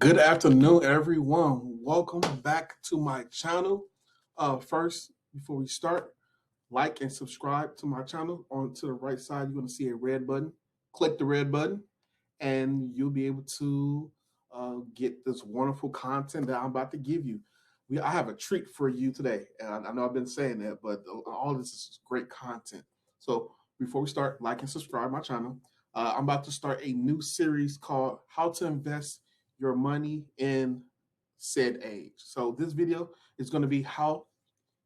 Good afternoon, everyone. Welcome back to my channel. First, before we start, like and subscribe to my channel. On to the right side, you're going to see a red button. Click the red button, and you'll be able to get this wonderful content that I'm about to give you. I have a treat for you today. And I know I've been saying that, but all this is great content. So before we start, like and subscribe my channel. I'm about to start a new series called How to Invest Your Money in Said Age. So this video is going to be how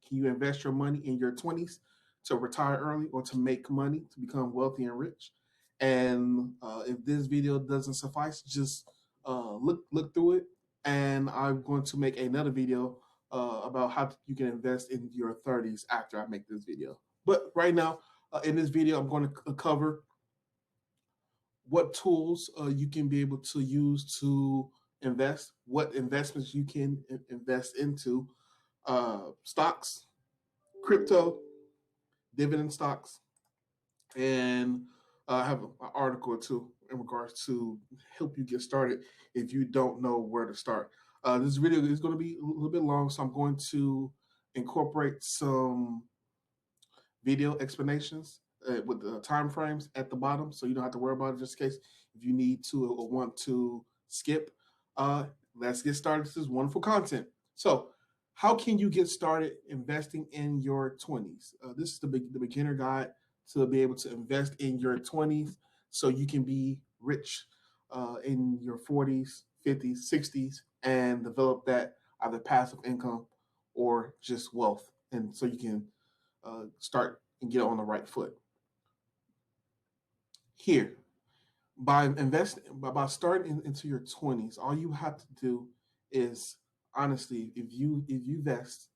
can you invest your money in your 20s to retire early or to make money to become wealthy and rich. And if this video doesn't suffice, just look through it. And I'm going to make another video about how you can invest in your 30s after I make this video. But right now, in this video, I'm going to cover what tools you can be able to use to invest, what investments you can invest into, stocks, crypto, dividend stocks, and I have an article or two in regards to help you get started if you don't know where to start. This video is going to be a little bit long, so I'm going to incorporate some video explanations with the time frames at the bottom, so you don't have to worry about it just in case if you need to or want to skip. Let's get started. This is wonderful content. So how can you get started investing in your 20s? This is the beginner guide to be able to invest in your 20s so you can be rich in your 40s, 50s, 60s, and develop that either passive income or just wealth. And so you can start and get on the right foot. Here, by starting into your 20s, all you have to do is honestly, if you invest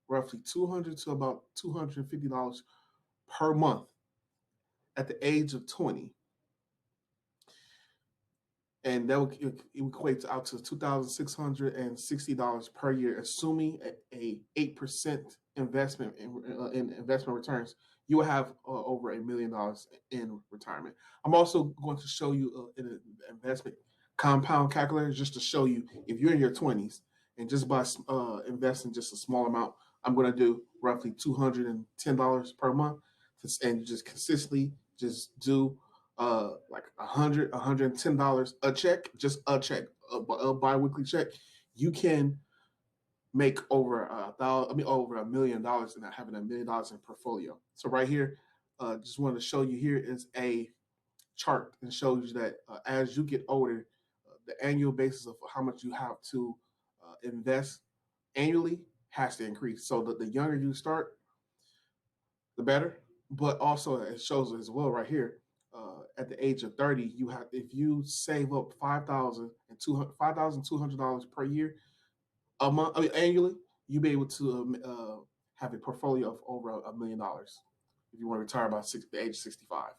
roughly $200 to about $250 per month at the age of 20, and that would equate out to $2,660 per year, assuming a 8% investment in investment returns. You will have over $1 million in retirement. I'm also going to show you an investment compound calculator just to show you if you're in your 20s and just by investing just a small amount. I'm going to do roughly $210 per month, and just consistently just do like $110 a check, just a check, a bi-weekly check. You can make over over $1 million and not having $1 million in portfolio. So right here, just wanted to show you, here is a chart and shows you that as you get older, the annual basis of how much you have to invest annually has to increase. So the younger you start, the better. But also it shows as well right here, at the age of 30, you have, if you save up $5,200 per year, a month, annually, you'll be able to have a portfolio of over $1 million if you want to retire by the age of 65.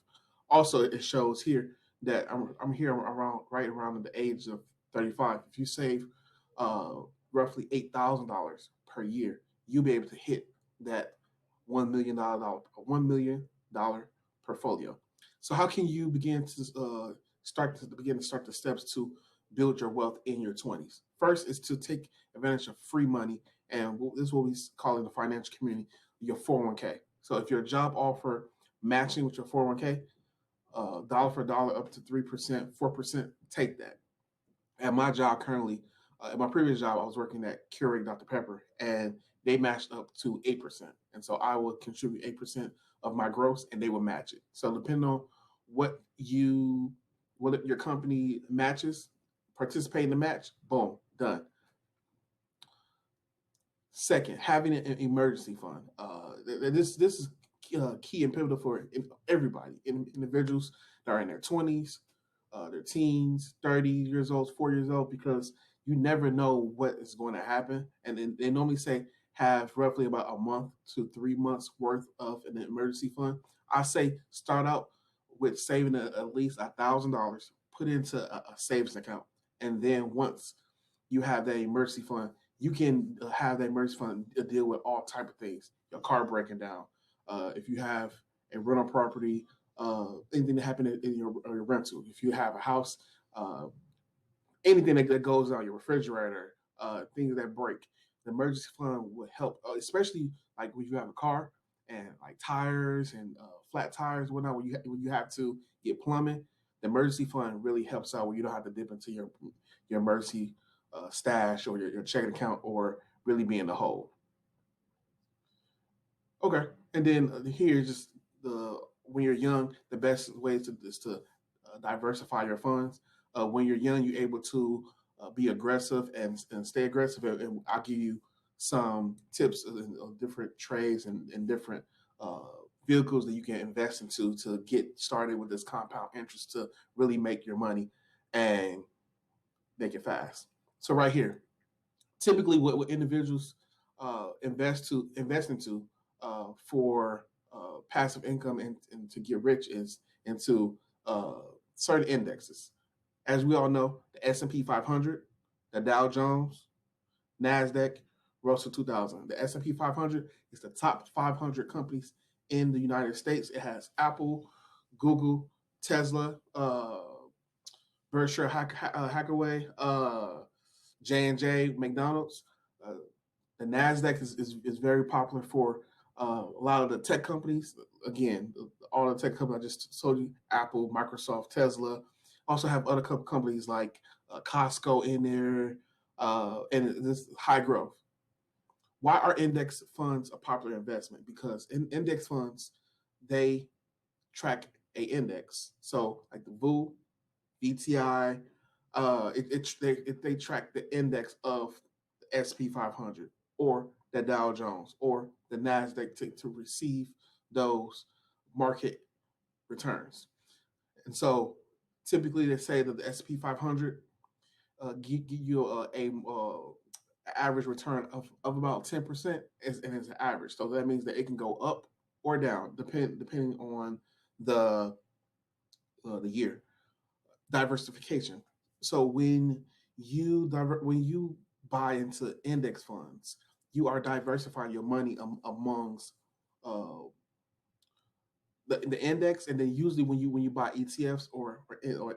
Also, it shows here that I'm here right around the age of 35. If you save roughly $8,000 per year, you'll be able to hit that $1 million portfolio. So how can you begin to start the steps to build your wealth in your 20s? First is to take advantage of free money, and this is what we call in the financial community your 401k. So if your job offer matching with your 401k, dollar for dollar up to 3%, 4%, take that. At my job currently, at my previous job, I was working at Keurig Dr. Pepper, and they matched up to 8%. And so I would contribute 8% of my gross, and they would match it. So depending on what your company matches, participate in the match, boom, done. Second, having an emergency fund. This is key and pivotal for everybody, individuals that are in their 20s, their teens, 30 years old, 40 years old, because you never know what is going to happen. And they normally say have roughly about a month to 3 months worth of an emergency fund. I say start out with saving at least $1,000, put into a savings account. And then once you have that emergency fund, you can have that emergency fund deal with all type of things. Your car breaking down, if you have a rental property, anything that happened in your rental. If you have a house, anything that goes on your refrigerator, things that break. The emergency fund would help, especially like when you have a car and like tires and flat tires, whatnot. When you have to get plumbing, the emergency fund really helps out when you don't have to dip into your emergency stash or your checking account or really be in the hole. Okay, and then here's just the when you're young, the best way is to diversify your funds. When you're young, you're able to be aggressive and stay aggressive. And I'll give you some tips of different trades and different uh, vehicles that you can invest into to get started with this compound interest to really make your money and make it fast. So right here, typically what individuals invest into for passive income and to get rich is into certain indexes. As we all know, the S&P 500, the Dow Jones, Nasdaq, Russell 2000. The S&P 500 is the top 500 companies in the United States. It has Apple, Google, Tesla, Berkshire Hathaway, J&J, McDonald's. Uh, the Nasdaq is very popular for a lot of the tech companies. Again, all the tech companies I just told you: Apple, Microsoft, Tesla. Also have other companies like Costco in there, and this high growth. Why are index funds a popular investment? Because index funds, they track a index. So like the VU, VTI, they track the index of the SP 500 or the Dow Jones or the Nasdaq to receive those market returns. And so typically they say that the SP 500 give you a average return of about 10%, and it's an average. So that means that it can go up or down depending on the year. Diversification. So when you buy into index funds, you are diversifying your money amongst uh, the index, and then usually when you buy ETFs or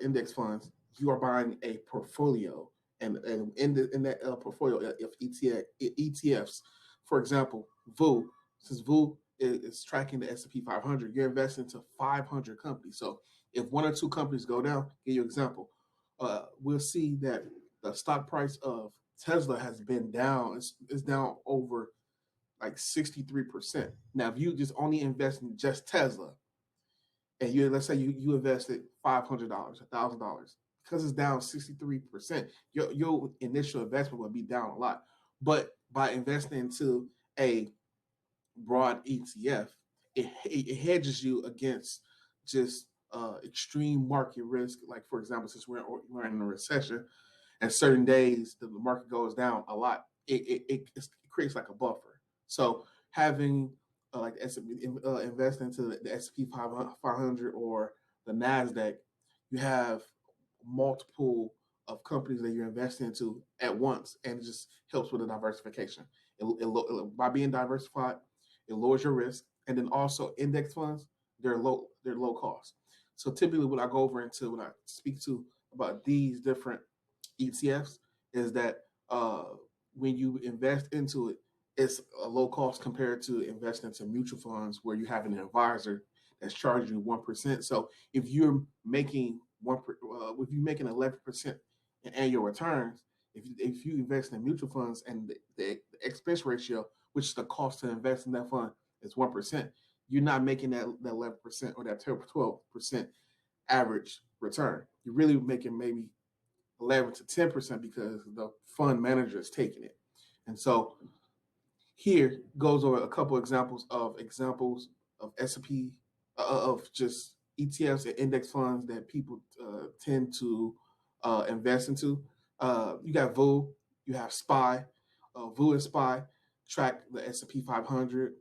index funds, you are buying a portfolio, and in that portfolio of ETFs, for example, VU, since VU is tracking the S&P 500, you're investing into 500 companies. So if one or two companies go down, give you an example, we'll see that the stock price of Tesla has been down. It's down over like 63%. Now, if you just only invest in just Tesla, and let's say you invested $500, $1,000, because it's down 63%, your initial investment would be down a lot. But by investing into a broad ETF, it hedges you against just extreme market risk. Like for example, since we're in a recession, and certain days the market goes down a lot, it creates like a buffer. So having like S&P, invest into the S&P 500 or the Nasdaq, you have multiple of companies that you're investing into at once, and it just helps with the diversification. By being diversified, it lowers your risk, and then also index funds, they're low cost. So typically, what I go over into when I speak to about these different ETFs is that when you invest into it, it's a low cost compared to investing into mutual funds where you have an advisor that's charging you 1%. So if you're making if you're making 11% in annual returns, if you invest in mutual funds and the expense ratio, which is the cost to invest in that fund, is 1%, you're not making that 11% or that 12% average return. You're really making maybe 11 to 10% because the fund manager is taking it. And so here goes over a couple examples of S&P of just ETFs and index funds that people tend to invest into. You got VU, you have SPY. VU and SPY track the S&P 500.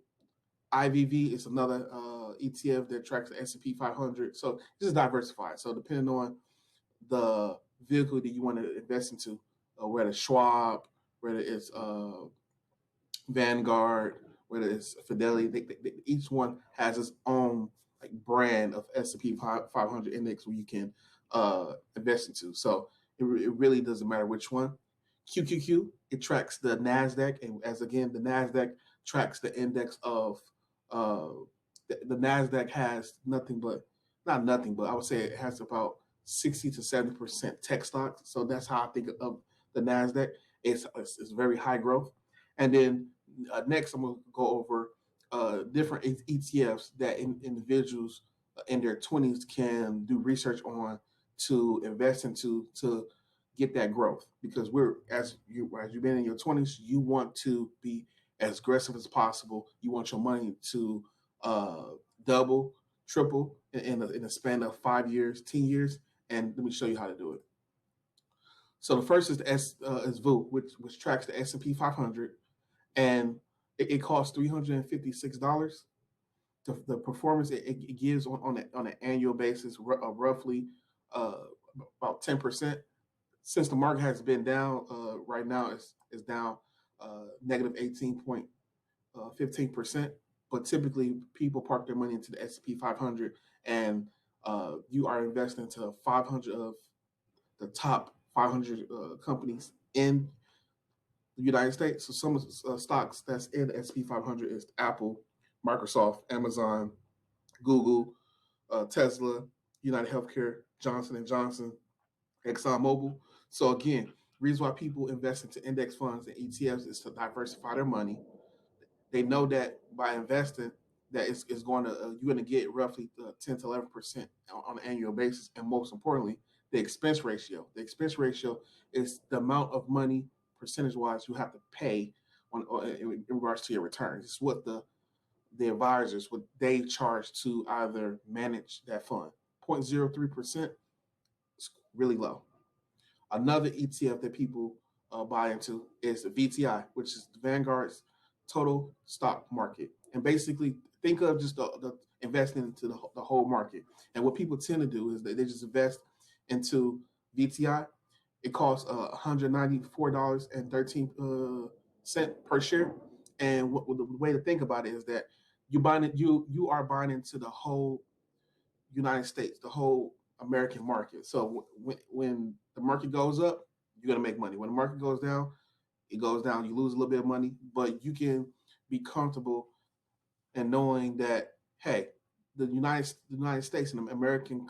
IVV is another ETF that tracks the S&P 500. So this is diversified. So depending on the vehicle that you want to invest into, whether it's Schwab, whether it's Vanguard, whether it's Fidelity, each one has its own like brand of S&P 500 index where you can invest into. So It really doesn't matter which one. QQQ, it tracks the NASDAQ, and as again, the NASDAQ tracks the index of uh, the NASDAQ has nothing but, not nothing, but I would say it has about 60 to 70% tech stocks. So that's how I think of the NASDAQ. It's very high growth. And then next, I'm going to go over different ETFs that individuals in their 20s can do research on to invest into to get that growth. Because as you've been in your 20s, you want to be as aggressive as possible. You want your money to double, triple in a span of 5 years, 10 years. And let me show you how to do it. So the first is is VU, which tracks the S&P 500, and it costs $356. The performance it gives on an annual basis, roughly about 10%. Since the market has been down, right now is down negative 18.15%. But typically, people park their money into the S&P 500, and you are investing into 500 of the top 500 companies in the United States. So some of the stocks that's in the S&P 500 is Apple, Microsoft, Amazon, Google, Tesla, United Healthcare, Johnson and Johnson, ExxonMobil. So again, reason why people invest into index funds and ETFs is to diversify their money. They know that by investing, that it's going to you're going to get roughly 10 to 11% on an annual basis, and most importantly, the expense ratio. The expense ratio is the amount of money percentage-wise you have to pay in regards to your returns. It's what the advisors what they charge to either manage that fund. 0.03% is really low. Another ETF that people buy into is the VTI, which is the Vanguard's total stock market. And basically, think of just the investing into the whole market. And what people tend to do is they just invest into VTI. It costs $194.13 per share. And the way to think about it is that you are buying into the whole United States, the whole American market. So when the market goes up, you're gonna make money. When the market goes down, it goes down. You lose a little bit of money, but you can be comfortable in knowing that hey, the United States and the American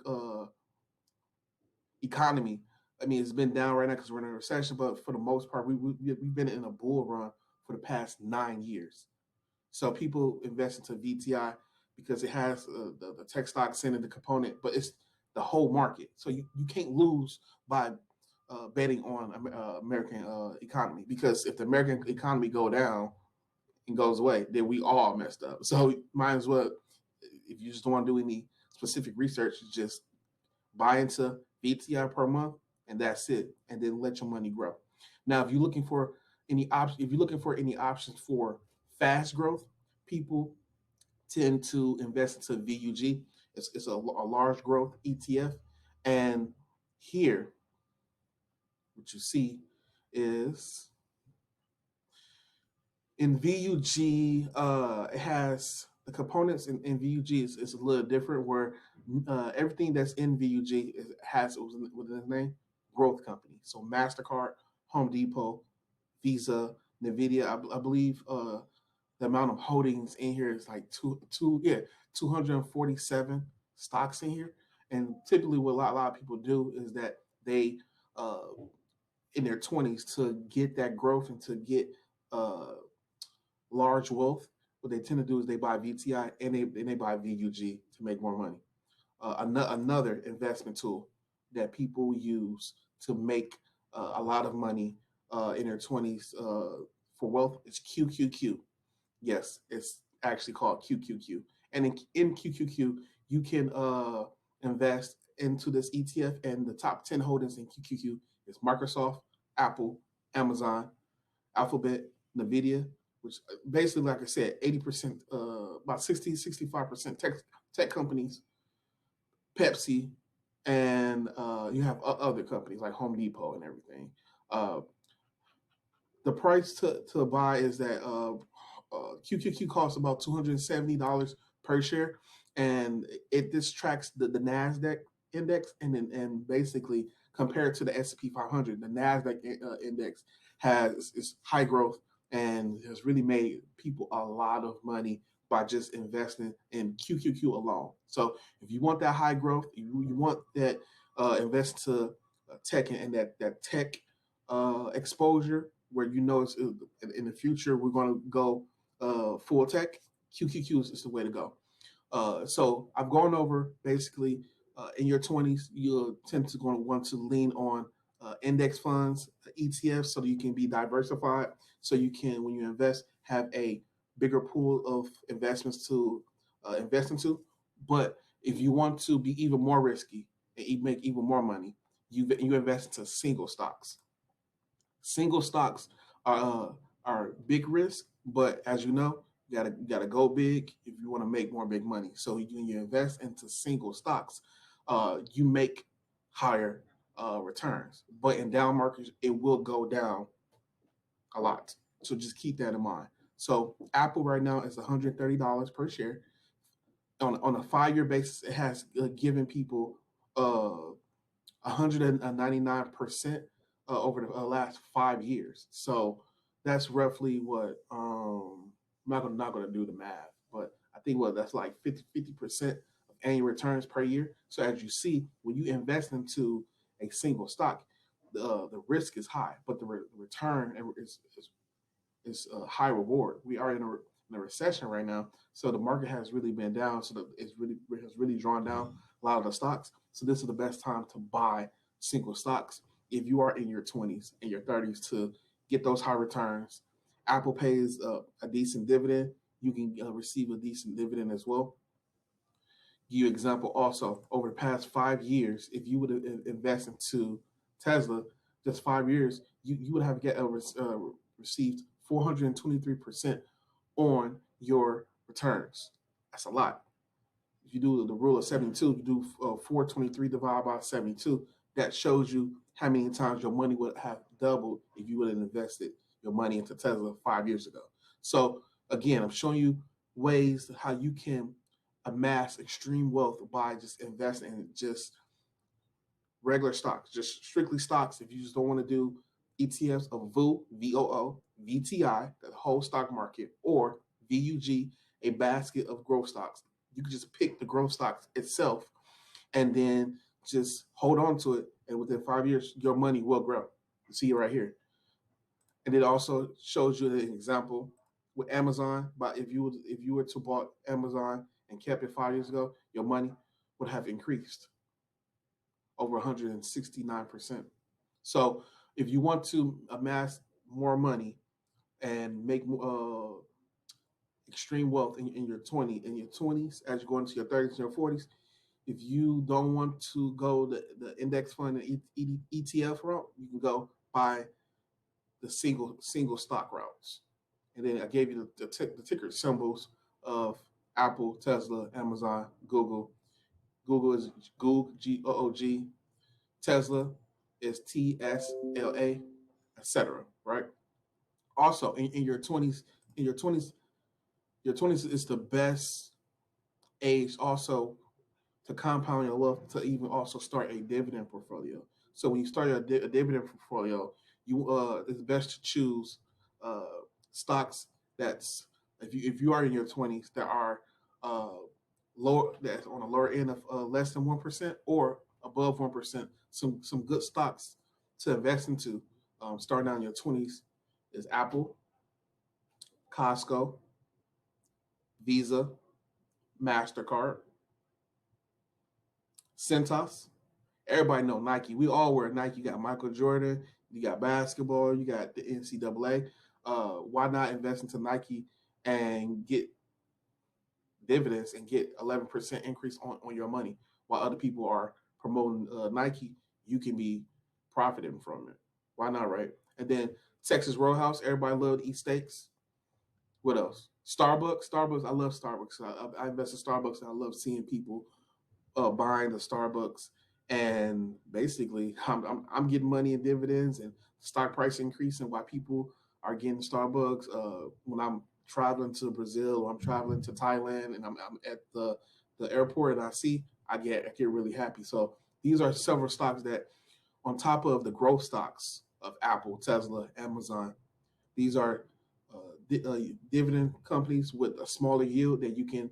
economy. I mean, it's been down right now because we're in a recession, but for the most part, we've been in a bull run for the past 9 years. So people invest into VTI because it has the tech stocks in the component, but it's the whole market. So you can't lose by betting on American economy, because if the American economy go down and goes away, then we all messed up. So might as well, if you just don't want to do any specific research, just buy into VTI per month, and that's it, and then let your money grow. Now, if you're looking for any options for fast growth, people tend to invest into VUG. It's a large growth ETF, and here, what you see is in VUG, it has the components in VUG is a little different, where everything that's in VUG has within its name growth company. So MasterCard, Home Depot, Visa, NVIDIA. I believe the amount of holdings in here is like 247 stocks in here. And typically what a lot of people do is that they in their 20s, to get that growth and to get large wealth, what they tend to do is they buy VTI and they buy VUG to make more money. Another investment tool that people use to make a lot of money in their 20s for wealth is QQQ. Yes, it's actually called QQQ. And in QQQ, you can invest into this ETF, and the top 10 holdings in QQQ is Microsoft, Apple, Amazon, Alphabet, NVIDIA, which basically, like I said, 80%, about 65% tech companies, Pepsi, and you have other companies like Home Depot and everything. The price to buy is that QQQ costs about $270 per share, and this tracks the NASDAQ index and basically compared to the S&P 500, the Nasdaq index has is high growth and has really made people a lot of money by just investing in QQQ alone. So if you want that high growth, you want that invest to tech and that tech exposure where you know it's in the future we're going to go full tech. QQQ is the way to go. So I've gone over basically in your 20s, you'll tend to going to want to lean on index funds, ETFs, so that you can be diversified. So you can, when you invest, have a bigger pool of investments to invest into. But if you want to be even more risky and make even more money, you invest into single stocks. Single stocks are big risk, but as you know, you gotta go big if you want to make more big money. So when you invest into single stocks, you make higher returns. But in down markets, it will go down a lot. So just keep that in mind. So Apple right now is $130 per share. On a 5-year basis, it has given people 199% over the last 5 years. So that's roughly what I'm not gonna do the math, but I think that's like 50% of annual returns per year. So as you see, when you invest into a single stock, the risk is high, but the return is a high reward. We are in a recession right now, so the market has really been down. So it has really drawn down a lot of the stocks. So this is the best time to buy single stocks if you are in your 20s and your 30s to get those high returns. Apple pays a decent dividend. You can receive a decent dividend as well. Give you example also over the past 5 years, if you would invest into Tesla, just 5 years, you would have received 423% on your returns. That's a lot. If you do the rule of 72, you do 423 divided by 72, that shows you how many times your money would have doubled if you would have invested your money into Tesla 5 years ago. So again, I'm showing you ways how you can amass extreme wealth by just investing in just regular stocks, just strictly stocks. If you just don't want to do ETFs of VOO, VOO, VTI, the whole stock market, or VUG, a basket of growth stocks. You can just pick the growth stocks itself and then just hold on to it. And within 5 years, your money will grow. You see it right here. And it also shows you an example with Amazon. But if you were to bought Amazon and kept it 5 years ago, your money would have increased over 169%. So if you want to amass more money and make extreme wealth in your 20s as you go into your 30s and your 40s, if you don't want to go the index fund and ETF route, you can go by the single stock routes. And then I gave you the ticker symbols of Apple, Tesla, Amazon, Google. Google is Goog, Goog. Tesla is TSLA, etc. Right? Also, in your 20s, your 20s is the best age also to compound your wealth, to even also start a dividend portfolio. So when you start a dividend portfolio, it's best to choose stocks that's if you are in your 20s that are lower, that's on the lower end of less than 1% or above 1%. Some good stocks to invest into starting out in your 20s is Apple, Costco, Visa, MasterCard, Cintas. Everybody know Nike. We all wear Nike. You got Michael Jordan. You got basketball. You got the NCAA. Why not invest into Nike and get dividends and get 11% increase on your money while other people are promoting Nike? You can be profiting from it. Why not, right? And then Texas Roadhouse. Everybody love to eat steaks. What else? Starbucks. I love Starbucks. I invest in Starbucks, and I love seeing people buying the Starbucks. And basically, I'm getting money in dividends and stock price increasing while people are getting Starbucks. When I'm traveling to Brazil or I'm traveling to Thailand and I'm at the airport and I get really happy. So These are several stocks that, on top of the growth stocks of Apple, Tesla, Amazon, these are dividend companies with a smaller yield that you can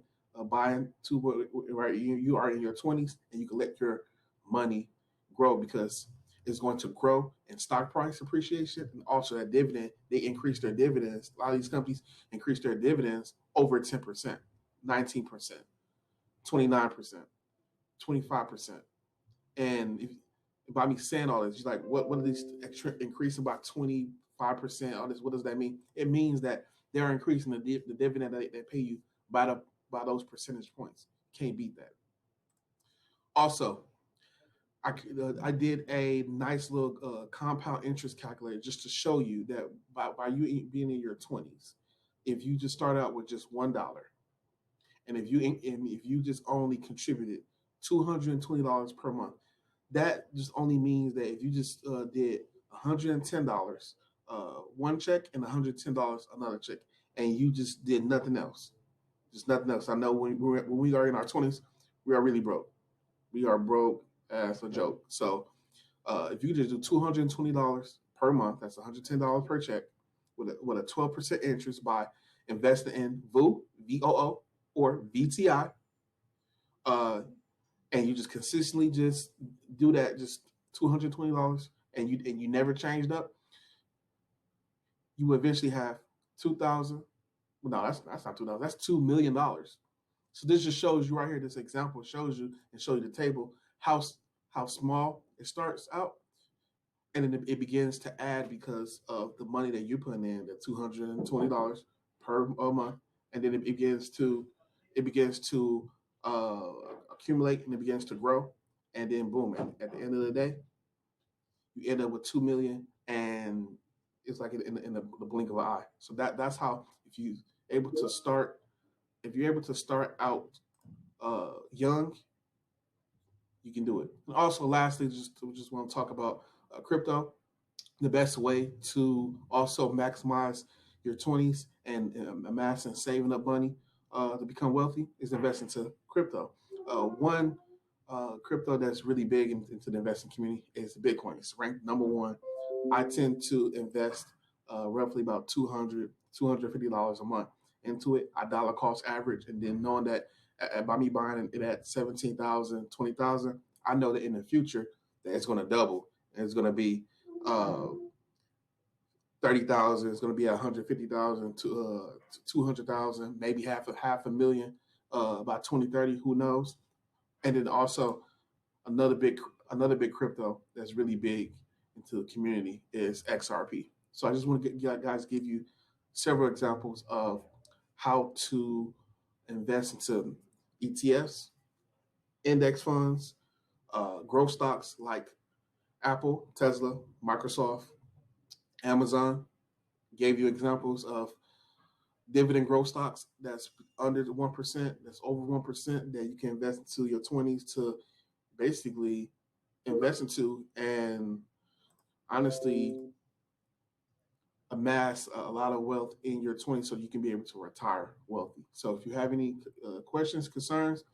buy into. Right, you are in your 20s and you can let your money grow because it's going to grow in stock price appreciation, and also that dividend. They increase their dividends. A lot of these companies increase their dividends over 10%, 19%, 29%, 25%. And by me saying all this, you're like, what are these increasing by 25%? All this, what does that mean? It means that they're increasing the dividend that they pay you by those percentage points. Can't beat that. Also, I did a nice little compound interest calculator just to show you that by you being in your 20s, if you just start out with just $1, and if you just only contributed $220 per month, that just only means that if you just did $110 one check and $110 another check, and you just did nothing else, just nothing else. I know when we are in our 20s, we are really broke. We are broke as a joke. So if you just do $220 per month, that's $110 per check with a 12% interest by investing in VOO, VOO, or VTI, and you just consistently just do that, just $220, and you never changed up, you will eventually have 2,000. No, that's not 2,000. That's $2 million. So this just shows you right here. This example shows you the table how small it starts out, and then it begins to add because of the money that you're putting in, the $220 per month, and then it begins to accumulate, and it begins to grow, and then boom, at the end of the day, you end up with 2 million, and it's like in the blink of an eye. So that's how, if you're able to start out young, you can do it. And also, lastly, just want to talk about crypto. The best way to also maximize your 20s and amass and saving up money to become wealthy is invest into crypto. One crypto that's really big into the investing community is Bitcoin. It's ranked number one. I tend to invest roughly about $250 a month into it. I dollar cost average, and then knowing that by me buying it at 17,000, 20,000, I know that in the future that it's going to double, and it's going to be 30,000. It's going to be 150,000 to 200,000, maybe half a million by 2030. Who knows? And then also another big crypto that's really big into the community is XRP. So I just want to give you several examples of how to invest into ETFs, index funds, growth stocks like Apple, Tesla, Microsoft, Amazon. Gave you examples of dividend growth stocks that's under 1%, that's over 1%, that you can invest into your 20s to basically invest into and honestly amass a lot of wealth in your 20s so you can be able to retire wealthy. So if you have any questions, concerns,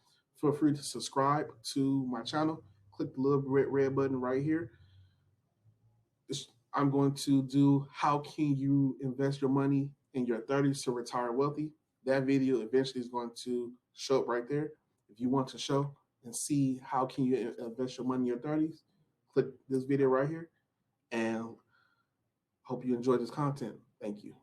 feel free to subscribe to my channel. Click the little red button right here. I'm going to do how can you invest your money in your 30s to retire wealthy. That video eventually is going to show up right there. If you want to show and see how can you invest your money in your 30s, click this video right here, and hope you enjoy this content. Thank you.